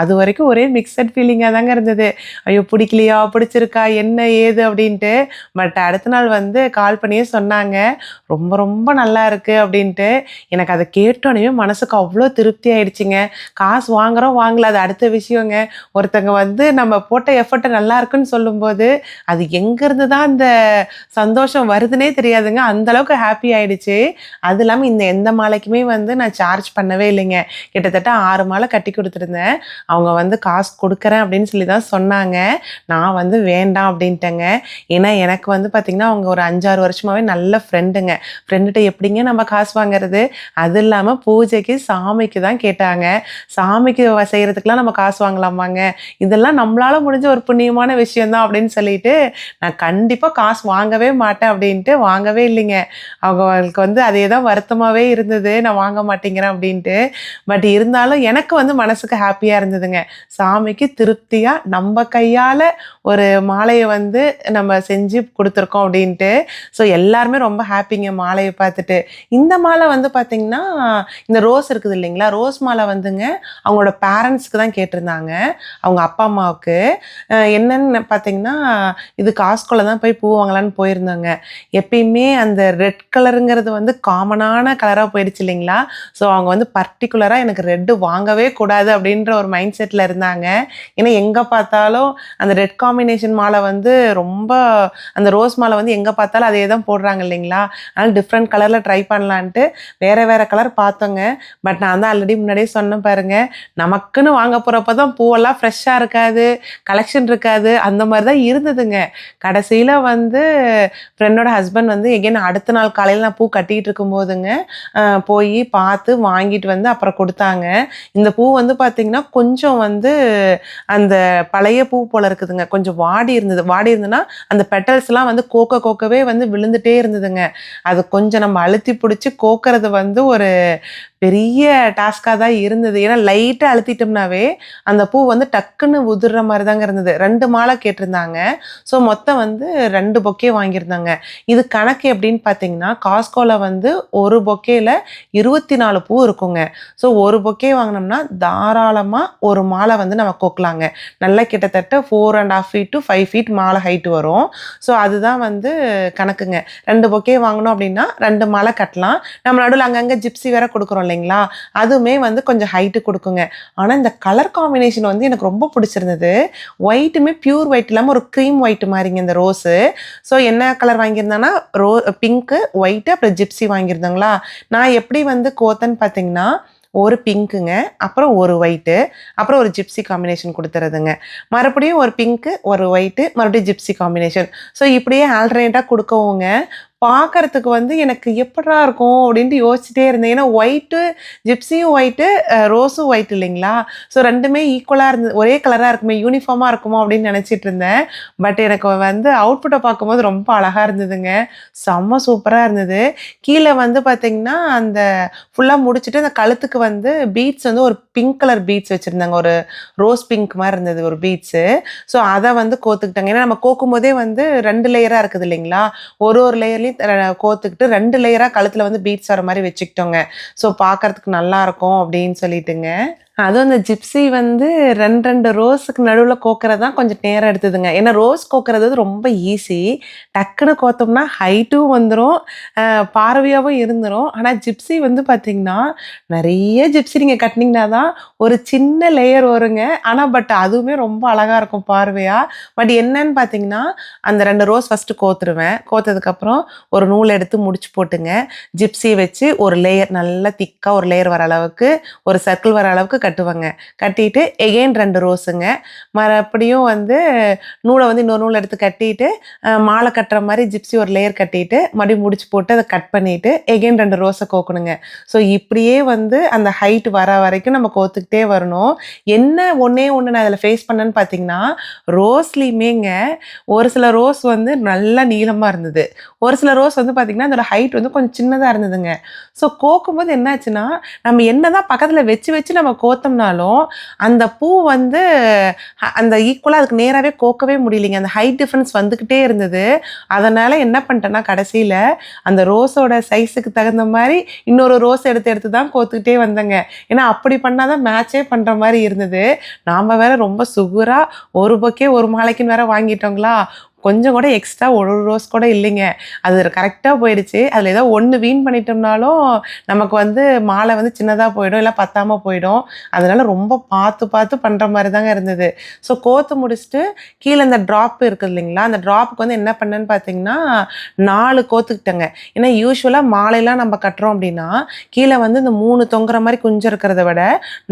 அதுவரைக்கும் ஒரே மிக்ஸட் ஃபீலிங்கா தாங்க இருந்தது. ஐயோ! பிடிக்கலையா? பிடிச்சிருக்கா? என்ன? ஏது? அப்படின்ட்டு. பட் அடுத்த நாள் வந்து கால் பண்ணியே சொன்னாங்க. ரொம்ப ரொம்ப நல்லா இருக்கு அப்படின்ட்டு. எனக்கு அதை கேட்டோன்னே மனசுக்கு அவ்வளோ திருப்தி ஆயிடுச்சுங்க. காசு வாங்குறோம் வாங்கல அது அடுத்த விஷயங்க. ஒருத்தங்க வந்து நம்ம போட்ட எஃபர்ட் நல்லா இருக்குன்னு சொல்லும்போது, அது எங்கேருந்து தான் அந்த சந்தோஷம் வருதுன்னே தெரியாதுங்க. அந்த அளவுக்கு ஹாப்பி ஆயிடுச்சு. அது இல்லாம இந்த எந்த மாலைக்குமே வந்து நான் சார்ஜ் பண்ணவே இல்லைங்க. கிட்டத்தட்ட 6 மாலை கட்டி குடுத்துருந்தேன். அவங்க வந்து காசு குடுக்குறேன் அப்படின்னு சொல்லி தான் சொன்னாங்க. நான் வந்து வேண்டாம் அப்படின்ட்டேங்க. ஏன்னா எனக்கு வந்து பார்த்தீங்கன்னா, அவங்க ஒரு 5, 6 வருஷமாவே நல்ல ஃப்ரெண்டுங்க. ஃப்ரெண்டுட்ட எப்படிங்க நம்ம காசு வாங்குறது? அது இல்லாம பூஜைக்கு, சாமிக்கு தான் கேட்டாங்க. சாமிக்கு செய்றதுக்குலாம் நம்ம காசு வாங்கலாமாங்க? இதெல்லாம் நம்மளால முடிஞ்ச ஒரு புண்ணியமான விஷயம் தான் அப்படின்னு சொல்லிட்டு, நான் கண்டிப்பா காசு வாங்கவே மாட்டேன் அப்படின்ட்டு வாங்கவே இல்லைங்க. அவங்களுக்கு வந்து அதே தான் வருத்தமாவே இருந்தது. நான் வாங்க மாட்டேங்கிறேன் அப்படின்ட்டு. பட் இருந்தாலும் எனக்கு வந்து மனசுக்கு ஹாப்பியா இருந்ததுங்க. சாமிக்கு திருப்தியா நம்ம கையால ஒரு மாலைய வந்து நம்ம செஞ்சு குடுத்துருக்கோம் அப்படின்ட்டு. ஸோ எல்லாருமே ரொம்ப ஹாப்பிங்க மாலைய பார்த்துட்டு. இந்த மாலை வந்து பார்த்தீங்கன்னா, இந்த ரோஸ் இருக்குது இல்லைங்களா? ரோஸ் மாலை வந்துங்க அவங்களோட பேரண்ட்ஸ்க்கு தான் கேட்டிருந்தாங்க. அவங்க அப்பா, அம்மாவுக்கு. என்னன்னு பார்த்தீங்கன்னா, இது காஸ்ட்கோல தான் போய் பூ வாங்கலான்னு போயிருந்தோங்க. எப்பயுமே அந்த ரெட் கலருங்கிறது வந்து காமனான கலரா போயிடுச்சு இல்லைங்களா? ஸோ அவங்க வந்து பர்ட்டிகுலரா எனக்கு ரெட் வாங்கவே கூடாது அப்படின்ற ஒரு மைண்ட் செட்ல இருந்தாங்க. ஏன்னா எங்க பார்த்தாலும் அந்த ரெட் காம்பினேஷன் மாலை வந்து ரொம்ப அந்த ரோஸ் மாலை வந்து எங்க பார்த்தாலும் அதே தான் போடுறாங்க இல்லைங்களா? அதனால டிஃப்ரெண்ட் கலர்ல ட்ரை பண்ணலான்ட்டு வேற வேற கலர் பார்த்தோங்க. பட் நான் தான் ஆல்ரெடி முன்னாடியே சொன்னேன் பாருங்க. நமக்குன்னு வாங்க போறப்ப தான் பூவெல்லாம் ஃப்ரெஷ்ஷா இருக்காது, கலெக்ஷன் இருக்காது. அந்த மாரி தான் இருந்ததுங்க. கடைசியில வந்து ஃப்ரெண்டோட ஹஸ்பண்ட் வந்து எகைன் அடுத்த நாள் காலையில நான் பூ கட்டிட்டு இருக்கும்போதுங்க, போய் பார்த்து வாங்கிட்டு வந்து அப்புறம் குடுத்தாங்க. இந்த பூ வந்து பார்த்தீங்கன்னா, கொஞ்சம் வந்து அந்த பழைய பூ போல இருக்குதுங்க. கொஞ்சம் வாடி இருந்தது. வாடி இருந்ததுன்னா, அந்த பெட்டல்ஸ்லாம் வந்து கோக்கவே வந்து விழுந்துட்டே இருந்ததுங்க. அது கொஞ்சம் நம்ம அழுத்தி புடிச்சு கோக்கறது வந்து ஒரு பெரிய டாஸ்க்கா தான் இருந்தது. ஏன்னா லைட்டா அழுத்திட்டோம்னாவே, அந்த பூ வந்து டக்குன்னு உதிர்ற மாரி தாங்க இருந்தது. 2 மாலை கேட்டிருந்தாங்க. ஸோ மொத்தம் வந்து 2 பொக்கே வாங்கியிருந்தாங்க. இது கணக்கு எப்படின்னு பார்த்தீங்கன்னா, காஸ்ட்கோல வந்து ஒரு பொக்கேல 24 பூ இருக்குங்க. ஸோ ஒரு பொக்கே வாங்குனோம்னா, தாராளமா ஒரு மாலை வந்து நம்ம கோக்கலாங்க. நல்லா கிட்டத்தட்ட 4 1/2 ஃபீட் டூ 5 ஃபீட் மாலை ஹைட் வரும். ஸோ அதுதான் வந்து கணக்குங்க. 2 பொக்கே வாங்குனோம் அப்படின்னா, 2 மாலை கட்டலாம். நம்ம நடுவுல அங்கங்க ஜிப்ஸி வேற குடுக்குறோம் இல்லைங்களா? அதுவுமே வந்து கொஞ்சம் ஹைட் குடுக்குங்க. ஆனா இந்த கலர் காம்பினேஷன் வந்து எனக்கு ரொம்ப பிடிச்சிருந்தது. ஒயிட்டுமே பியூர் ஒயிட் இல்லாம ஒரு க்ரீம் ஒயிட் மாரிங்க இந்த ரோஸு. ஸோ என்ன கலர் வாங்கியிருந்தேன்னா, பிங்க்கு, ஒயிட்டு அப்புறம் ஜிப்ஸி வாங்கியிருந்தேங்களா? நான் எப்படி வந்து கோத்தேன்னு பார்த்தீங்கன்னா, ஒரு பிங்க்குங்க, அப்புறம் ஒரு ஒயிட்டு, அப்புறம் ஒரு ஜிப்ஸி காம்பினேஷன் குடுத்துறதுங்க. மறுபடியும் ஒரு பிங்க்கு, ஒரு ஒயிட்டு, மறுபடியும் ஜிப்ஸி காம்பினேஷன். ஸோ இப்படியே ஆல்டர்னேட்டா குடுக்கவுங்க, பார்க்கறதுக்கு வந்து எனக்கு எப்புட்றா இருக்கும் அப்படின்ட்டு யோசிச்சுட்டே இருந்தேன். ஏன்னா ஒயிட்டு, ஜிப்ஸியும் ஒயிட்டு, ரோஸும் ஒயிட் இல்லைங்களா? ஸோ 2மே ஈக்குவலா இருந்தது. ஒரே கலரா இருக்குமே, யூனிஃபார்மா இருக்குமோ அப்படின்னு நெனச்சிட்டு இருந்தேன். பட் எனக்கு வந்து அவுட்புட்ட பார்க்கும்போது ரொம்ப அழகா இருந்ததுங்க. செம்ம சூப்பரா இருந்தது. கீழ வந்து பார்த்தீங்கன்னா, அந்த ஃபுல்லா முடிச்சுட்டு அந்த கழுத்துக்கு வந்து பீட்ஸ் வந்து ஒரு பிங்க் கலர் பீட்ஸ் வச்சிருந்தாங்க. ஒரு ரோஸ் பிங்க் மாரி இருந்தது ஒரு பீட்ஸு. ஸோ அத வந்து கோத்துக்கிட்டேங்க. ஏன்னா நம்ம கோக்கும்போதே வந்து 2 லேயரா இருக்குது இல்லைங்களா? ஒரு லேயர்லயும் கோத்துக்கிட்டு 2 லேயரா கழுத்துல வந்து பீட்ஸ் வர மாரி வச்சுக்கிட்டோங்க. ஸோ பார்க்கறதுக்கு நல்லாருக்கும் அப்படின்னு சொல்லிட்டுங்க. அதுவும் அந்த ஜிப்ஸி வந்து 2 ரோஸுக்கு நடுவுல கோக்குறது தான் கொஞ்சம் நேரம் எடுத்ததுங்க. ஏன்னா ரோஸ் கோக்குறது வந்து ரொம்ப ஈஸி. டக்குனு கோத்தோம்னா ஹைட்டும் வந்துரும், பார்வையாவும் இருந்துரும். ஆனா ஜிப்ஸி வந்து பார்த்தீங்கன்னா, நெறைய ஜிப்ஸி நீங்க கட்டுனீங்கன்னா தான் ஒரு சின்ன லேயர் வருங்க. ஆனா பட் அதுவுமே ரொம்ப அழகா இருக்கும் பார்வையா. பட் என்னன்னு பார்த்தீங்கன்னா, அந்த 2 ரோஸ் ஃபர்ஸ்ட்டு கோத்துருவேன். கோத்ததுக்கப்புறம் ஒரு நூல் எடுத்து முடிச்சு போட்டுங்க, ஜிப்ஸிய வச்சு ஒரு லேயர் நல்லா திக்கா ஒரு லேயர் வர அளவுக்கு, ஒரு சர்க்கிள் வர அளவுக்கு கட்டுவேங்க. கட்டிட்டு எகைன் 2 ரோஸுங்க. மறுபடியும் வந்து நூல வந்து இன்னொரு நூல் எடுத்து கட்டிட்டு, மாலை கட்டுற மாரி ஜிப்ஸி ஒரு லேயர் கட்டிட்டு, மறுபடியும் முடிச்சு போட்டு அத கட் பண்ணிட்டு, எகைன் 2 ரோஸ கோக்கணுங்க. ஸோ இப்படியே வந்து அந்த ஹைட் வர வரைக்கும் நம்ம கோத்துக்கிட்டே வரணும். என்ன ஒண்ணே ஒண்ணு நான் இதுல ஃபேஸ் பண்ணேன்னு பார்த்தீங்கன்னா, ரோஸ்லயுமேங்க ஒரு சில ரோஸ் வந்து நல்லா நீளமா இருந்தது. ஒரு சில ரோஸ் வந்து பார்த்தீங்கன்னா, அதோட ஹைட் வந்து கொஞ்சம் சின்னதா இருந்ததுங்க. ஸோ கோக்கும்போது என்னாச்சுன்னா, நம்ம என்னதான் பக்கத்துல வச்சு வச்சு நம்ம கோத்தம்னாலும், அந்த பூ வந்து அந்த ஈக்குவலா அதுக்கு நேராவே கோக்கவே முடியலைங்க. அந்த ஹைட் டிஃபரன்ஸ் வந்துகிட்டே இருந்தது. அதனால என்ன பண்ணிட்டேன்னா, கடைசியில அந்த ரோஸோட சைஸுக்கு தகுந்த மாரி இன்னொரு ரோஸ் எடுத்து எடுத்து தான் கோத்துக்கிட்டே வந்தேங்க. ஏன்னா அப்படி பண்ணா தான் மேட்சே பண்ற மாரி இருந்தது. நாம வேற ரொம்ப சுகுரா ஒரு பொக்கே ஒரு மாலைக்குன்னு வேற வாங்கிட்டோங்களா, கொஞ்சம் கூட எக்ஸ்ட்ரா ஒரு ரோஸ் கூட இல்லைங்க. அது கரெக்டாக போயிடுச்சு. அதில் ஏதோ ஒன்று வீண் பண்ணிட்டோம்னாலும் நமக்கு வந்து மாலை வந்து சின்னதாக போயிடும், இல்லை பத்தாமல் போயிடும். அதனால ரொம்ப பார்த்து பார்த்து பண்ணுற மாதிரி தாங்க இருந்தது. ஸோ கோத்து முடிச்சுட்டு கீழே இந்த ட்ராப் இருக்குது இல்லைங்களா, அந்த ட்ராப்புக்கு வந்து என்ன பண்ணேன்னு பார்த்தீங்கன்னா 4 கோத்துக்கிட்டேங்க. ஏன்னா யூஸ்வலாக மாலையெல்லாம் நம்ம கட்டுறோம் அப்படின்னா கீழே வந்து இந்த 3 தொங்குற மாதிரி குஞ்சு இருக்கிறத விட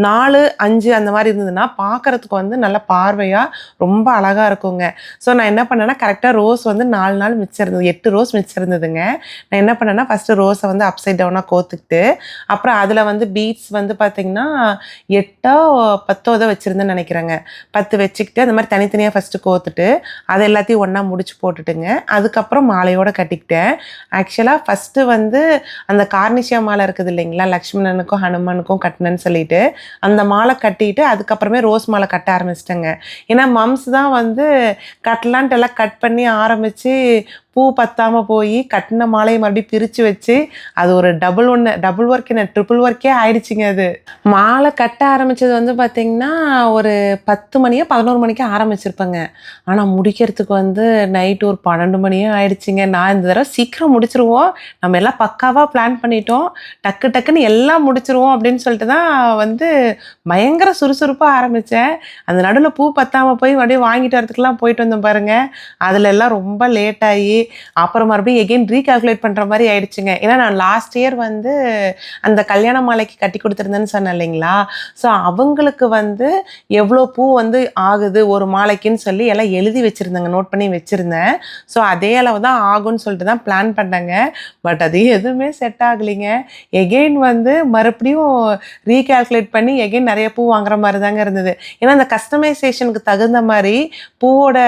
4, 5 அந்த மாதிரி இருந்ததுன்னா பார்க்கறதுக்கு வந்து நல்ல பார்வையாக ரொம்ப அழகாக இருக்குங்க. ஸோ நான் என்ன பண்ணேன்னா கரெக்டாக ரோஸ் வந்து 4 நாள் மிச்சம் இருந்தது, 8 ரோஸ் மிச்சம் இருந்ததுங்க. நான் என்ன பண்ணேன்னா ஃபஸ்ட்டு ரோஸை வந்து அப்சைட் டவுனாக கோத்துக்கிட்டு அப்புறம் அதில் வந்து பீட்ஸ் வந்து பார்த்திங்கன்னா 8ஓ 10ஓ தான் வச்சுருந்தேன்னு நினைக்கிறேங்க. 10 வச்சுக்கிட்டு அந்த மாதிரி தனித்தனியாக ஃபஸ்ட்டு கோத்துட்டு அதை எல்லாத்தையும் ஒன்றா முடிச்சு போட்டுட்டுங்க அதுக்கப்புறம் மாலையோடு கட்டிக்கிட்டேன். ஆக்சுவலாக ஃபஸ்ட்டு வந்து அந்த கார்னிஷியா மாலை இருக்குது இல்லைங்களா, லக்ஷ்மணனுக்கும் ஹனுமானுக்கும் கட்டினேன்னு சொல்லிட்டு அந்த மாலை கட்டிட்டு அதுக்கப்புறமே ரோஸ் மாலை கட்ட ஆரம்பிச்சிட்டேங்க. ஏன்னா மம்ஸ் தான் வந்து கட்டலான்ட்டு எல்லாம் கட் பண்ணி ஆரம்பித்து பூ பத்தாமல் போய் கட்டின மாலையை மறுபடியும் பிரித்து வச்சு அது ஒரு டபுள் ஒர்க் என்ன ட்ரிபிள் ஒர்க்கே ஆயிடுச்சுங்க. அது மாலை கட்ட ஆரம்பித்தது வந்து பார்த்திங்கன்னா ஒரு 10 மணியோ 11 மணிக்கோ ஆரம்பிச்சிருப்பேங்க. ஆனால் முடிக்கிறதுக்கு வந்து நைட்டு ஒரு 12 மணியே ஆயிடுச்சுங்க. நான் இந்த தடவை சீக்கிரம் முடிச்சிருவோம், நம்ம எல்லாம் பக்காவாக பிளான் பண்ணிட்டோம், டக்குன்னு எல்லாம் முடிச்சிருவோம் அப்படின்னு சொல்லிட்டு தான் வந்து பயங்கர சுறுசுறுப்பாக ஆரம்பித்தேன். அந்த நடுவில் பூ பத்தாமல் போய் மறுபடியும் வாங்கிட்டு வரதுக்கெல்லாம் போயிட்டு வந்தோம் பாருங்கள். அதில் எல்லாம் ரொம்ப லேட் ஆகி அப்புறம் மறுபடியும் எகெயின் ரீகால்குலேட் பண்ணுற மாதிரி ஆயிடுச்சுங்க. ஏன்னா நான் லாஸ்ட் இயர் வந்து அந்த கல்யாண மாலைக்கு கட்டி கொடுத்துருந்தேன்னு சொன்னேன் இல்லைங்களா, ஸோ அவங்களுக்கு வந்து எவ்வளோ பூ வந்து ஆகுது ஒரு மாலைக்குன்னு சொல்லி எல்லாம் எழுதி வச்சுருந்தேங்க, நோட் பண்ணி வச்சுருந்தேன். ஸோ அதே அளவு தான் ஆகும்னு சொல்லிட்டு தான் பிளான் பண்ணேங்க. பட் அது எதுவுமே செட் ஆகலைங்க. எகெயின் வந்து மறுபடியும் ரீகால்குலேட் பண்ணி எகெயின் நிறைய பூ வாங்குற மாதிரி தாங்க இருந்தது. ஏன்னா அந்த கஸ்டமைசேஷனுக்கு தகுந்த மாதிரி பூவோட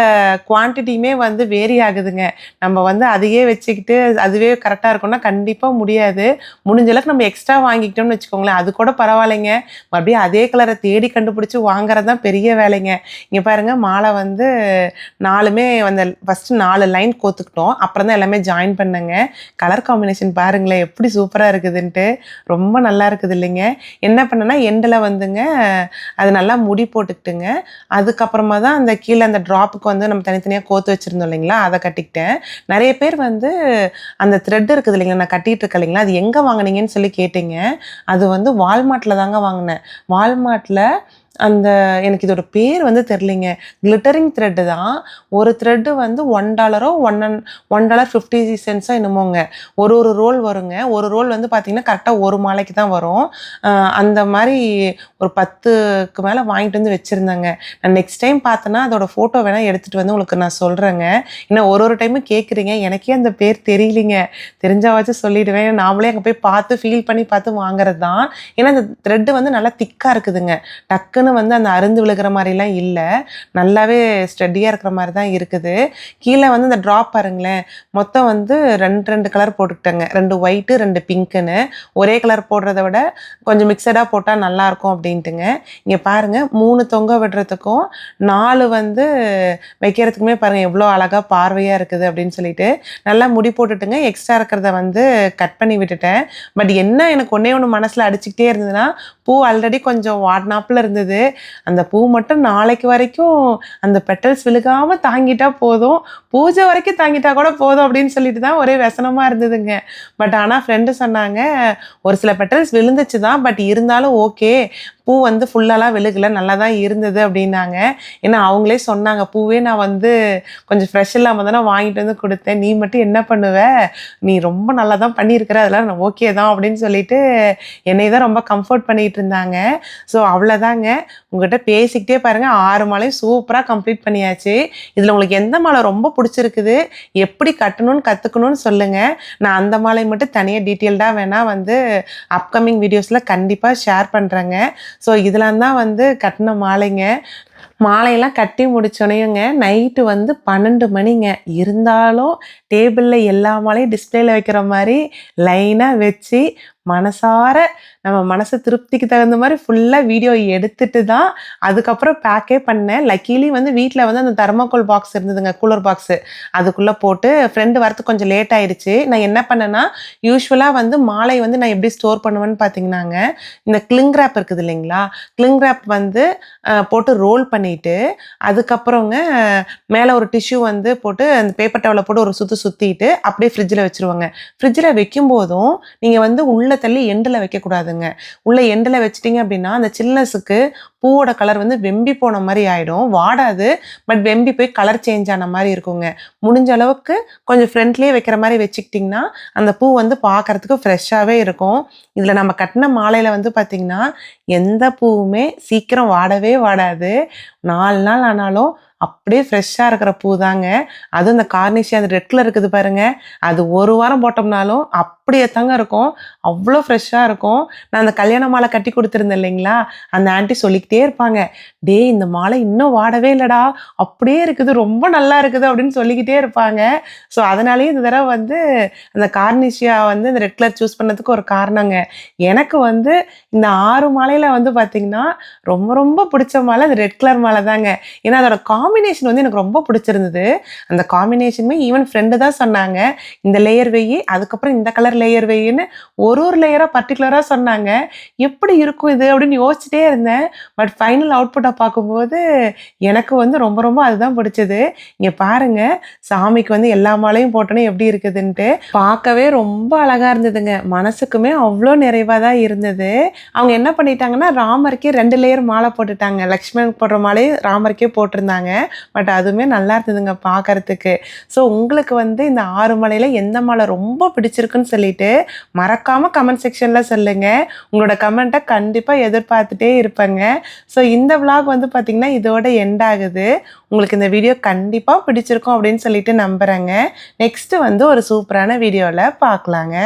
குவான்டிட்டியுமே வந்து வேரி ஆகுதுங்க. நம்ம வந்து அதையே வச்சுக்கிட்டு அதுவே கரெக்டாக இருக்கும்னா கண்டிப்பாக முடியாது. முடிஞ்ச அளவுக்கு நம்ம எக்ஸ்ட்ரா வாங்கிக்கிட்டோம்னு வச்சுக்கோங்களேன், அது கூட பரவாயில்லைங்க. மறுபடியும் அதே கலரை தேடி கண்டுபிடிச்சி வாங்குறது தான் பெரிய வேலைங்க. இங்கே பாருங்கள், மாலை வந்து 4மே வந்து ஃபஸ்ட்டு 4 லைன் கோத்துக்கிட்டோம், அப்புறம் தான் எல்லாமே ஜாயின் பண்ணேங்க. கலர் காம்பினேஷன் பாருங்களேன் எப்படி சூப்பராக இருக்குதுன்ட்டு, ரொம்ப நல்லா இருக்குது இல்லைங்க. என்ன பண்ணேன்னா எண்டில் வந்துங்க அது நல்லா முடி போட்டுக்கிட்டுங்க அதுக்கப்புறமா தான் அந்த கீழே அந்த ட்ராப்புக்கு வந்து நம்ம தனித்தனியாக கோத்து வச்சுருந்தோம் இல்லைங்களா, அதை கட்டிக்கிட்டேன். நிறைய பேர் வந்து அந்த த்ரெட் இருக்குது இல்லைங்களா, நான் கட்டிகிட்டு இருக்கேன் இல்லைங்களா, அது எங்கே வாங்கினீங்கன்னு சொல்லி கேட்டீங்க. அது வந்து வால்மார்ட்டில் தாங்க வாங்கினேன். வால்மார்ட்டில் அந்த எனக்கு இதோட பேர் வந்து தெரிலிங்க, கிளிட்டரிங் த்ரெட்டு தான். ஒரு த்ரெட்டு வந்து $1 $1.50 என்னமோங்க. ஒரு ரோல் வருங்க. ஒரு ரோல் வந்து பார்த்திங்கன்னா கரெக்டாக ஒரு மாலைக்கு தான் வரும். அந்த மாதிரி ஒரு 10க்கு மேலே வாங்கிட்டு வந்து வச்சுருந்தேங்க. நான் நெக்ஸ்ட் டைம் பார்த்தேன்னா அதோட ஃபோட்டோ வேணால் எடுத்துகிட்டு வந்து உங்களுக்கு நான் சொல்கிறேங்க. ஏன்னா ஒரு டைமும் கேட்குறீங்க, எனக்கே அந்த பேர் தெரியலிங்க, தெரிஞ்சாவாச்சும் சொல்லிவிடுவேன். நாமளே அங்கே போய் பார்த்து ஃபீல் பண்ணி பார்த்து வாங்குறது தான். ஏன்னா அந்த த்ரெட்டு வந்து நல்லா திக்காக இருக்குதுங்க, டக்குன்னு வந்து அந்த அருந்து விழுகிற மாதிரிலாம் இல்லை, நல்லாவே ஸ்டெடியாக இருக்கிற மாதிரி தான் இருக்குது. கீழே வந்து இந்த ட்ராப் பாருங்களேன், மொத்தம் வந்து 2 கலர் போட்டுக்கிட்டேங்க, 2 ஒயிட்டு 2 பிங்க்குன்னு. ஒரே கலர் போடுறத விட கொஞ்சம் மிக்சடாக போட்டால் நல்லாயிருக்கும் அப்படின்ட்டுங்க. இங்கே பாருங்கள், 3 தொங்க விடுறதுக்கும் 4 வந்து வைக்கிறதுக்குமே பாருங்கள் எவ்வளோ அழகாக பார்வையாக இருக்குது அப்படின்னு சொல்லிட்டு நல்லா முடி போட்டுட்டுங்க. எக்ஸ்ட்ரா இருக்கிறத வந்து கட் பண்ணி விட்டுட்டேன். பட் என்ன எனக்கு ஒன்று மனசில் அடிச்சுக்கிட்டே இருந்ததுன்னா, பூ ஆல்ரெடி கொஞ்சம் வாட்னாப்பில் இருந்தது, அந்த பூ மட்டும் நாளைக்கு வரைக்கும் அந்த பெட்டல்ஸ் விழுகாமல் தாங்கிட்டா போதும், பூஜை வரைக்கும் தாங்கிட்டா கூட போதும் அப்படின்னு சொல்லிட்டு தான் ஒரே व्यசனமாக இருந்ததுங்க. பட் ஆனால் ஃப்ரெண்டு சொன்னாங்க, ஒரு சில பெட்டல்ஸ் விழுந்துச்சு தான், பட் இருந்தாலும் ஓகே, பூ வந்து ஃபுல்லாலாம் விழுகலை, நல்லா தான் இருந்தது அப்படின்னாங்க. ஏன்னா அவங்களே சொன்னாங்க, பூவே நான் வந்து கொஞ்சம் ஃப்ரெஷ் இல்லாமல் தானே வாங்கிட்டு வந்து கொடுத்தேன், நீ மட்டும் என்ன பண்ணுவ, நீ ரொம்ப நல்லா தான் பண்ணியிருக்கிற, அதெல்லாம் நான் ஓகே தான் அப்படின்னு சொல்லிட்டு என்னை தான் ரொம்ப கம்ஃபர்ட் பண்ணிகிட்டு இருந்தாங்க. ஸோ அவ்வளோதாங்க, உங்கள்கிட்ட பேசிக்கிட்டே பாருங்கள் 6 மாலையும் சூப்பராக கம்ப்ளீட் பண்ணியாச்சு. இதில் உங்களுக்கு எந்த மாலை ரொம்ப பிடிச்சிருக்குது, எப்படி கட்டணும்னு கற்றுக்கணும்னு சொல்லுங்கள். நான் அந்த மாலை மட்டும் தனியாக டீட்டெயில்டாக வேணால் வந்து அப்கமிங் வீடியோஸில் கண்டிப்பாக ஷேர் பண்ணுறேங்க. ஸோ இதெல்லாம் தான் வந்து கட்டின மாலைங்க. மாலையெல்லாம் கட்டி முடிச்சோடனேங்க நைட்டு வந்து 12 மணிங்க. இருந்தாலும் டேபிளில் எல்லா மாலையும் டிஸ்பிளேல வைக்கிற மாதிரி லைனாக வச்சு மனசார நம்ம மனசு திருப்திக்கு தகுந்த மாதிரி ஃபுல்லாக வீடியோ எடுத்துட்டு தான் அதுக்கப்புறம் பேக்கே பண்ணேன். லக்கீலி வந்து வீட்டில் வந்து அந்த தெர்மாக்கோல் பாக்ஸ் இருந்ததுங்க, கூலர் பாக்ஸு, அதுக்குள்ளே போட்டு ஃப்ரெண்டு வரத்துக்கு கொஞ்சம் லேட் ஆயிடுச்சு. நான் என்ன பண்ணேன்னா, யூஸ்வலாக வந்து மாலை வந்து நான் எப்படி ஸ்டோர் பண்ணுவேன்னு பார்த்தீங்கன்னாங்க, இந்த கிளிங் ரேப் இருக்குது இல்லைங்களா, கிளிங் ரேப் வந்து போட்டு ரோல் பண்ணிட்டு அதுக்கப்புறங்க மேலே ஒரு டிஷ்யூ வந்து போட்டு அந்த பேப்பர் டவலை போட்டு ஒரு சுற்றிட்டு அப்படியே ஃப்ரிட்ஜில் வச்சுருவாங்க. ஃப்ரிட்ஜில் வைக்கும்போதும் நீங்கள் வந்து உள்ளே தள்ளி எண்டில் வைக்கக்கூடாதுங்க. உள்ளே எண்டில் வச்சிட்டிங்க அப்படின்னா அந்த சில்னஸுக்கு பூவோட கலர் வந்து வெம்பி போன மாதிரி ஆகிடும். வாடாது, பட் வெம்பி போய் கலர் சேஞ்ச் ஆன மாதிரி இருக்குங்க. முடிஞ்ச அளவுக்கு கொஞ்சம் ஃப்ரண்ட்லேயே வைக்கிற மாதிரி வச்சுக்கிட்டிங்கன்னா அந்த பூ வந்து பார்க்குறதுக்கு ஃப்ரெஷ்ஷாகவே இருக்கும். இதில் நம்ம கட்டின மாலையில் வந்து பார்த்திங்கன்னா எந்த பூவுமே சீக்கிரம் வாடவே வாடாது. 4 நாள் ஆனாலும் அப்படியே ஃப்ரெஷ்ஷாக இருக்கிற பூ தாங்க. அதுவும் இந்த கார்னிஷியா அந்த ரெட் கலர் இருக்குது பாருங்கள், அது 1 வாரம் போட்டோம்னாலும் அப்படியே தாங்க இருக்கும். அவ்வளோ ஃப்ரெஷ்ஷாக இருக்கும். நான் அந்த கல்யாண மாலை கட்டி கொடுத்துருந்தேன் இல்லைங்களா, அந்த ஆண்டி சொல்லிக்கிட்டே இருப்பாங்க, டேய் இந்த மாலை இன்னும் வாடவே இல்லைடா, அப்படியே இருக்குது, ரொம்ப நல்லா இருக்குது அப்படின்னு சொல்லிக்கிட்டே இருப்பாங்க. ஸோ அதனாலேயே இந்த தடவை வந்து அந்த கார்னிஷியா வந்து இந்த ரெட் கலர் சூஸ் பண்ணதுக்கு ஒரு காரணங்க. எனக்கு வந்து இந்த 6 மாலையில் வந்து பார்த்திங்கன்னா ரொம்ப ரொம்ப பிடிச்ச மாலை அந்த ரெட் கலர் மாலை தாங்க. ஏன்னா அதோட காம்பினேஷன் வந்து எனக்கு ரொம்ப பிடிச்சிருந்தது. அந்த காம்பினேஷனுமே ஈவன் ஃப்ரெண்டு தான் சொன்னாங்க, இந்த லேயர் வெயி, அதுக்கப்புறம் இந்த கலர் லேயர் வெயின்னு ஒரு லேயராக பர்டிகுலராக சொன்னாங்க. எப்படி இருக்கும் இது அப்படின்னு யோசிச்சுட்டே இருந்தேன். பட் ஃபைனல் அவுட்புட்டை பார்க்கும்போது எனக்கு வந்து ரொம்ப ரொம்ப அதுதான் பிடிச்சது. இங்கே பாருங்க, சாமிக்கு வந்து எல்லா மாலையும் போட்டோன்னே எப்படி இருக்குதுன்ட்டு பார்க்கவே ரொம்ப அழகாக இருந்ததுங்க. மனசுக்குமே அவ்வளோ நிறைவாக தான் இருந்தது. அவங்க என்ன பண்ணிட்டாங்கன்னா ராமருக்கே 2 லேயர் மாலை போட்டுட்டாங்க. லக்ஷ்மணன் போடுற மாலையை ராமருக்கே போட்டிருந்தாங்க. பட் அதுவுமே நல்லா இருந்ததுங்க பார்க்கறதுக்கு. ஸோ உங்களுக்கு வந்து இந்த 6 மாலையில் எந்த மாலை ரொம்ப பிடிச்சிருக்குன்னு சொல்லிட்டு மறக்காமல் கமெண்ட் செக்ஷனில் சொல்லுங்கள். உங்களோட கமெண்ட்டை கண்டிப்பாக எதிர்பார்த்துட்டே இருப்பேங்க. ஸோ இந்த விளாக் வந்து பார்த்திங்கன்னா இதோட எண்ட் ஆகுது. உங்களுக்கு இந்த வீடியோ கண்டிப்பாக பிடிச்சிருக்கும் அப்படின்னு சொல்லிட்டு நம்புகிறேங்க. நெக்ஸ்ட்டு வந்து ஒரு சூப்பரான வீடியோவில் பார்க்கலாங்க.